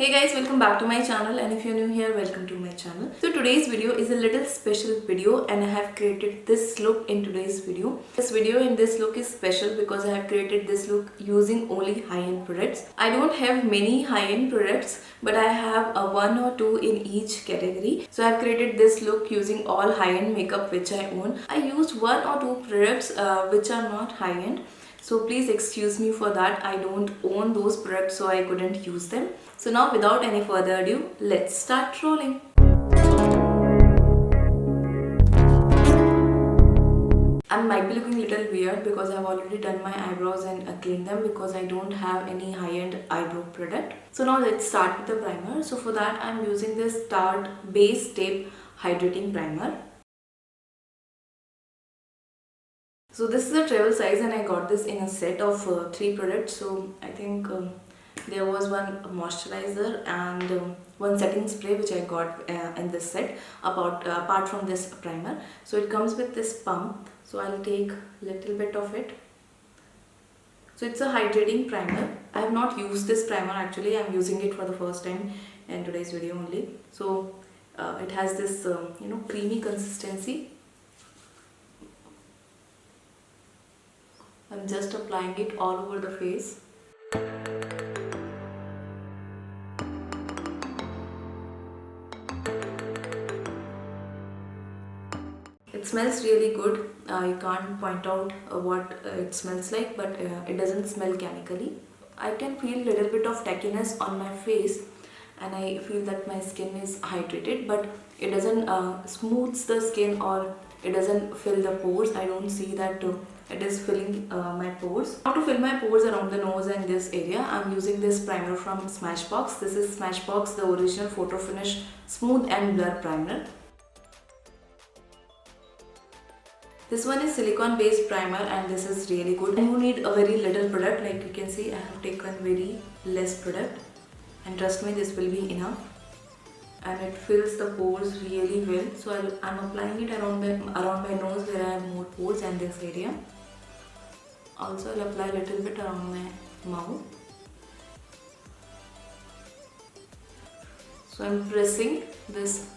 Hey guys, welcome back to my channel, and if you're new here, welcome to my channel. So today's video is a little special video and I have created this look in today's video. This video in this look is special because I have created this look using only high-end products. I don't have many high-end products, but I have one or two in each category. So I have created this look using all high-end makeup which I own. I used one or two products which are not high-end. So please excuse me for that. I don't own those products, so I couldn't use them. So now without any further ado, let's start rolling. I might be looking a little weird because I've already done my eyebrows and cleaned them because I don't have any high-end eyebrow product. So now let's start with the primer. So for that I'm using this Tarte Base Tape Hydrating Primer. So this is a travel size and I got this in a set of 3 products. So I think there was one moisturizer and one setting spray which I got in this set apart from this primer. So it comes with this pump. So I'll take a little bit of it. So it's a hydrating primer. I have not used this primer actually. I'm using it for the first time in today's video only. So it has this creamy consistency. I'm just applying it all over the face. It smells really good. I can't point out what it smells like, but it doesn't smell chemically. I can feel a little bit of tackiness on my face and I feel that my skin is hydrated, but it doesn't smooth the skin or it doesn't fill the pores. I don't see that it is filling my pores. Now to fill my pores around the nose and this area, I'm using this primer from Smashbox. This is Smashbox, the original Photo Finish Smooth and Blur Primer. This one is silicone based primer and this is really good. And you need a very little product. Like you can see, I have taken very less product and trust me, this will be enough. And it fills the pores really well. So I'm applying it around my nose where I have more pores and this area. Also I'll apply a little bit around my mouth. So I'm pressing this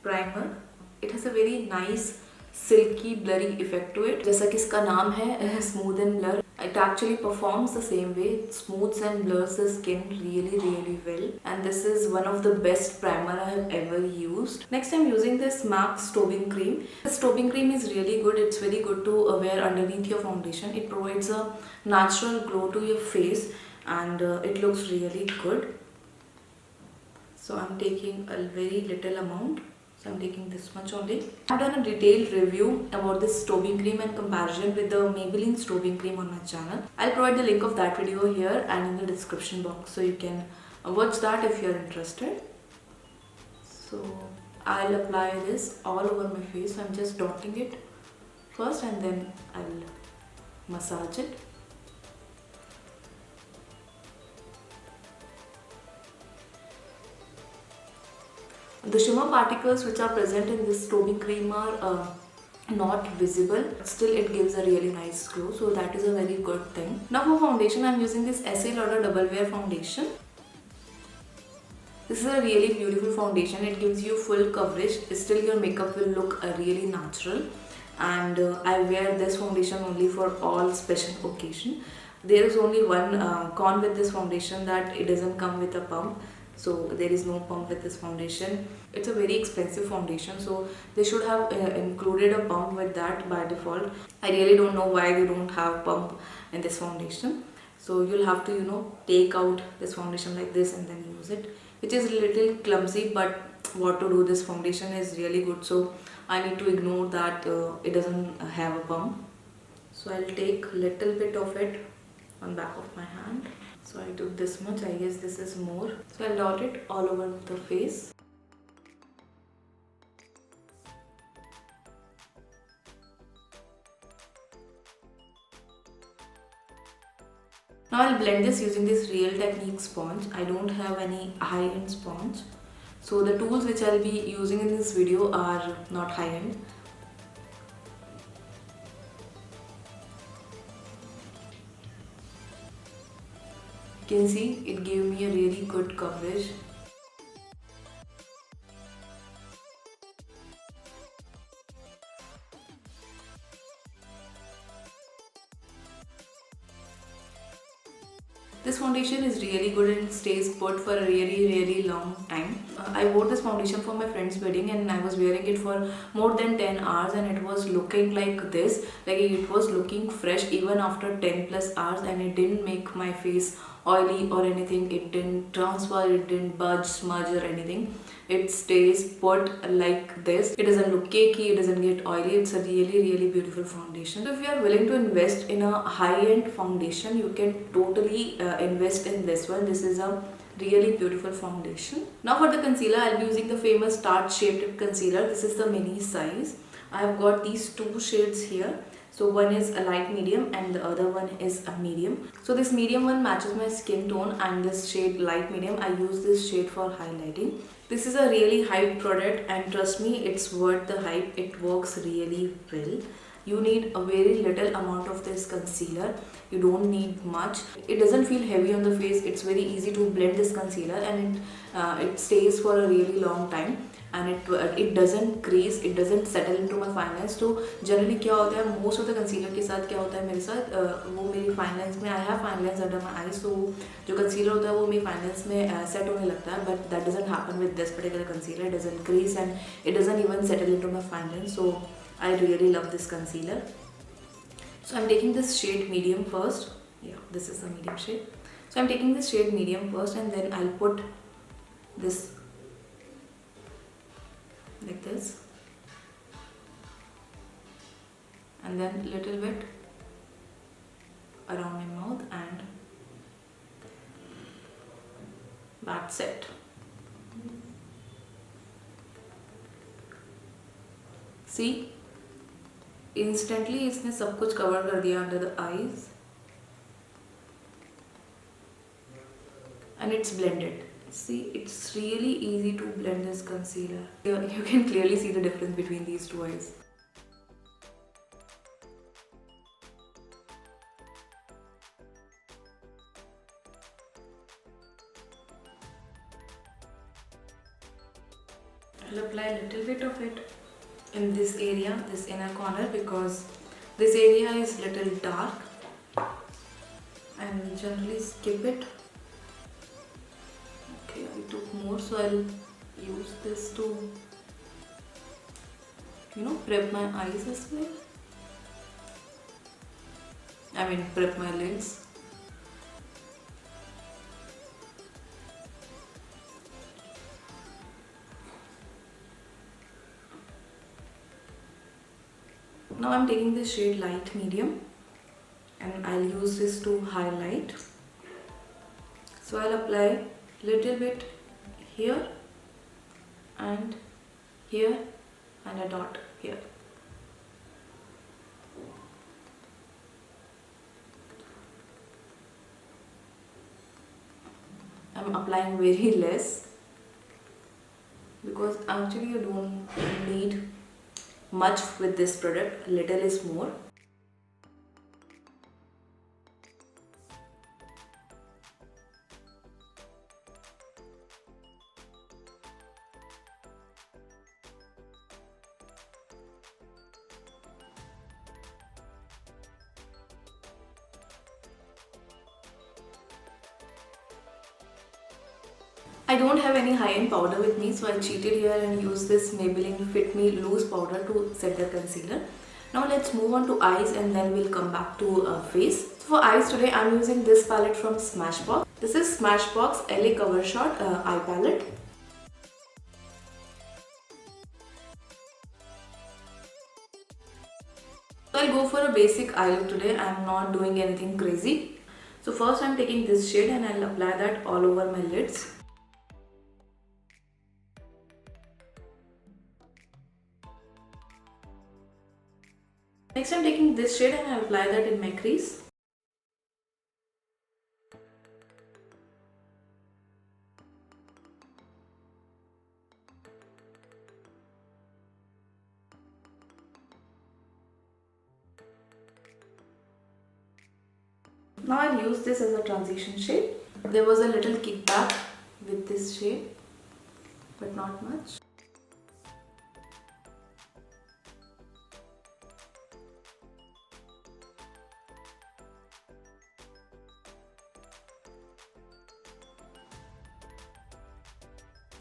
primer. It has a very nice silky blurry effect to it. जैसा कि इसका नाम है smooth and blur. It actually performs the same way. It smooths and blurs the skin really well. And this is one of the best primer I have ever used. Next I'm using this MAC Strobing Cream. This Strobing Cream is really good. It's very good to wear underneath your foundation. It provides a natural glow to your face and it looks really good. So I'm taking a very little amount. So I'm taking this much only. I've done a detailed review about this strobing cream and comparison with the Maybelline strobing cream on my channel. I'll provide the link of that video here and in the description box, so you can watch that if you're interested. So I'll apply this all over my face. I'm just dotting it first and then I'll massage it. The shimmer particles which are present in this strobing cream are not visible. Still it gives a really nice glow, so that is a very good thing. Now for foundation, I'm using this Estee Lauder Double Wear Foundation. This is a really beautiful foundation. It gives you full coverage. Still your makeup will look really natural. And I wear this foundation only for all special occasion. There is only one con with this foundation, that it doesn't come with a pump. So there is no pump with this foundation. It's a very expensive foundation, so they should have included a pump with that by default. I really don't know why they don't have pump in this foundation. So you'll have to take out this foundation like this and then use it, which is a little clumsy, but what to do, this foundation is really good, so I need to ignore that it doesn't have a pump. So I'll take a little bit of it on back of my hand. So I took this much, I guess this is more. So I'll dot it all over the face. Now I'll blend this using this Real Technique sponge. I don't have any high-end sponge. So the tools which I'll be using in this video are not high-end. You can see it gave me a really good coverage. This foundation is really good and it stays put for a really long time. I wore this foundation for my friend's wedding and I was wearing it for more than 10 hours and it was looking like this. Like it was looking fresh even after 10 plus hours, and it didn't make my face oily or anything. It didn't transfer, it didn't budge, smudge or anything. It stays put like this. It doesn't look cakey, it doesn't get oily. It's a really beautiful foundation. So if you are willing to invest in a high-end foundation, you can totally invest in this one. This is a really beautiful foundation. Now for the concealer, I'll be using the famous Tarte Shape Tape Concealer. This is the mini size. I have got these two shades here. So one is a light medium and the other one is a medium. So this medium one matches my skin tone, and this shade light medium, I use this shade for highlighting. This is a really hyped product and trust me, it's worth the hype. It works really well. You need a very little amount of this concealer. You don't need much. It doesn't feel heavy on the face. It's very easy to blend this concealer, and it stays for a really long time. And it doesn't crease, it doesn't settle into my fine lines. So generally क्या होता है, most of the concealer के साथ क्या होता है मेरे साथ, वो मेरी fine lines में, I have fine lines under my eyes, so जो concealer होता है वो मेरी fine lines में set होने लगता है. But that doesn't happen with this particular concealer. It doesn't crease and it doesn't even settle into my fine lines. So I really love this concealer. So I'm taking this shade medium first. Yeah, this is the medium shade. So I'm taking this shade medium first, and then I'll put this like this, and then little bit around my mouth, and that's it. See, instantly इसने सब कुछ cover कर दिया under the eyes, and it's blended. See, it's really easy to blend this concealer. You can clearly see the difference between these two eyes. I'll apply a little bit of it in this area, this inner corner, because this area is little dark and generally skip it. Okay, I took more, so I'll use this to, prep my eyes as well. I mean, prep my lids. Now I'm taking this shade light medium and I'll use this to highlight. So I'll apply little bit here and here and a dot here. I'm applying very less because actually you don't need much with this product. Little is more. I don't have any high-end powder with me, so I cheated here and used this Maybelline Fit Me Loose powder to set the concealer. Now let's move on to eyes and then we'll come back to face. So for eyes today, I'm using this palette from Smashbox. This is Smashbox LA Cover Shot eye palette. So I'll go for a basic eye look today. I'm not doing anything crazy. So first I'm taking this shade and I'll apply that all over my lids. Next I'm taking this shade and I'll apply that in my crease. Now I'll use this as a transition shade. There was a little kickback with this shade, but not much.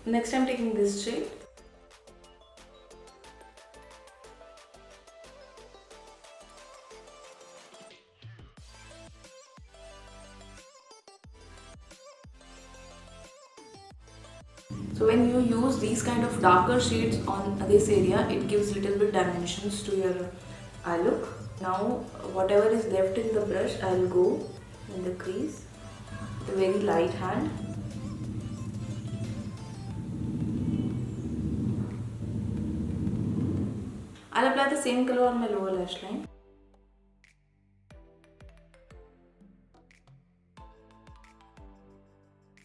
Next I'm taking this shade. So when you use these kind of darker shades on this area, it gives little bit dimensions to your eye look. Now whatever is left in the brush, I'll go in the crease with a very light hand. I'll apply the same color on my lower lash line.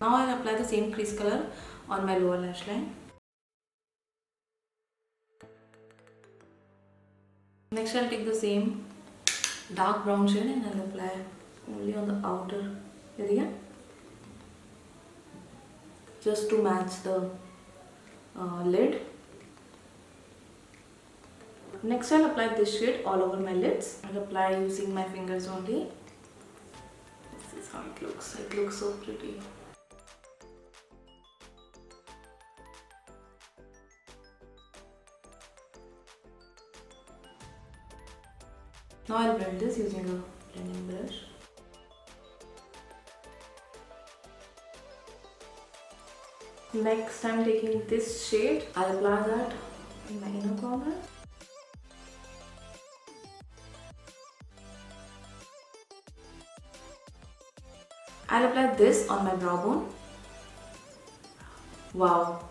Now I'll apply the same crease color on my lower lash line. Next I'll take the same dark brown shade and I'll apply only on the outer area, just to match the lid. Next I'll apply this shade all over my lids. I'll apply using my fingers only. This is how it looks. It looks so pretty. Now I'll blend this using a blending brush. Next I'm taking this shade. I'll apply that in my inner corner. I'll apply this on my brow bone. Wow,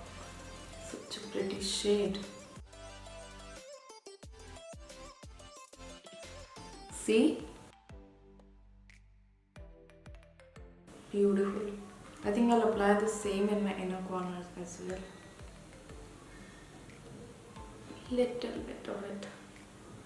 such a pretty shade. See? Beautiful. I think I'll apply the same in my inner corners as well. Little bit of it.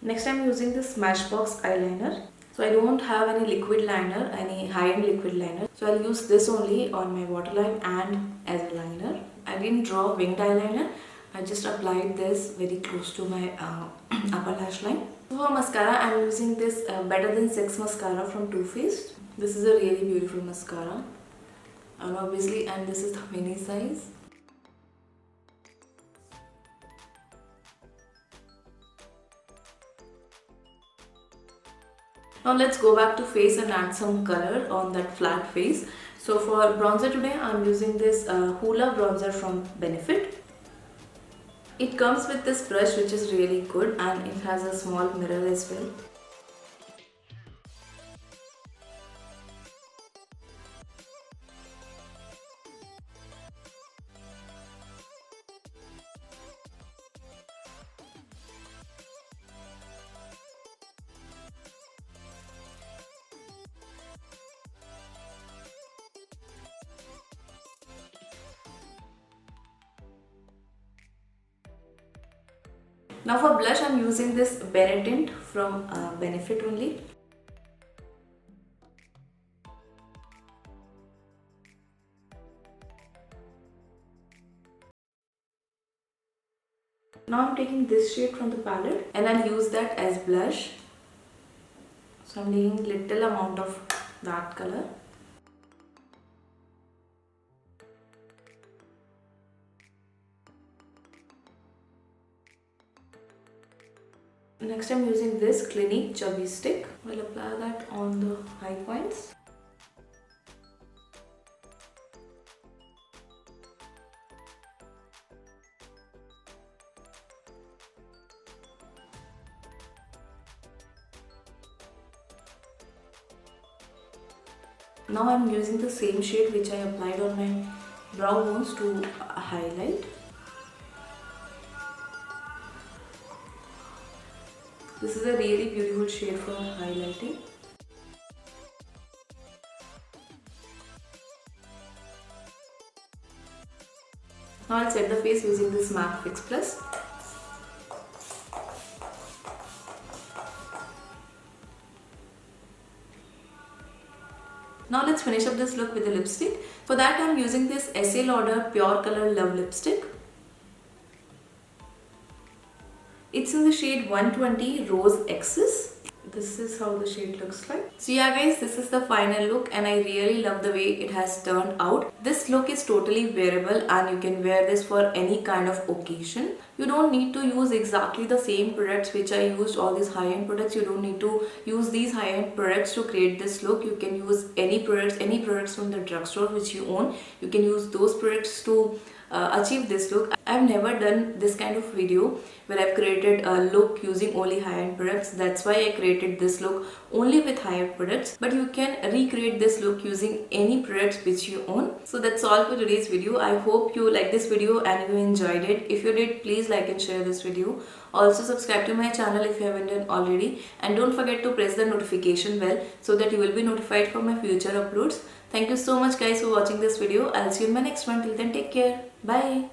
Next I'm using the Smashbox eyeliner. So I don't have any liquid liner, any high-end liquid liner. So I'll use this only on my waterline and as a liner. I didn't draw winged eyeliner. I just applied this very close to my upper lash line. For mascara, I'm using this Better Than Sex mascara from Too Faced. This is a really beautiful mascara. And obviously, and this is the mini size. Now let's go back to face and add some color on that flat face. So for bronzer today, I'm using this Hoola bronzer from Benefit. It comes with this brush which is really good and it has a small mirror as well. Now for blush, I'm using this Benetint from Benefit only. Now I'm taking this shade from the palette and I'll use that as blush. So I'm taking little amount of that color. Next I'm using this Clinique Chubby stick. I'll apply that on the high points. Now I'm using the same shade which I applied on my brow bones to highlight. This is a really beautiful shade for highlighting. Now I'll set the face using this MAC Fix Plus. Now let's finish up this look with the lipstick. For that I'm using this Estee Lauder Pure Color Love lipstick. It's in the shade 120 Rose Excess. This is how the shade looks like. So yeah guys, this is the final look and I really love the way it has turned out. This look is totally wearable and you can wear this for any kind of occasion. You don't need to use exactly the same products which I used, all these high-end products. You don't need to use these high-end products to create this look. You can use any products from the drugstore which you own. You can use those products to achieve this look. I've never done this kind of video where I've created a look using only high-end products. That's why I created this look only with high-end products. But you can recreate this look using any products which you own. So that's all for today's video. I hope you liked this video and you enjoyed it. If you did, please like and share this video. Also subscribe to my channel if you haven't done already. And don't forget to press the notification bell so that you will be notified for my future uploads. Thank you so much guys for watching this video. I'll see you in my next one. Till then, take care. Bye.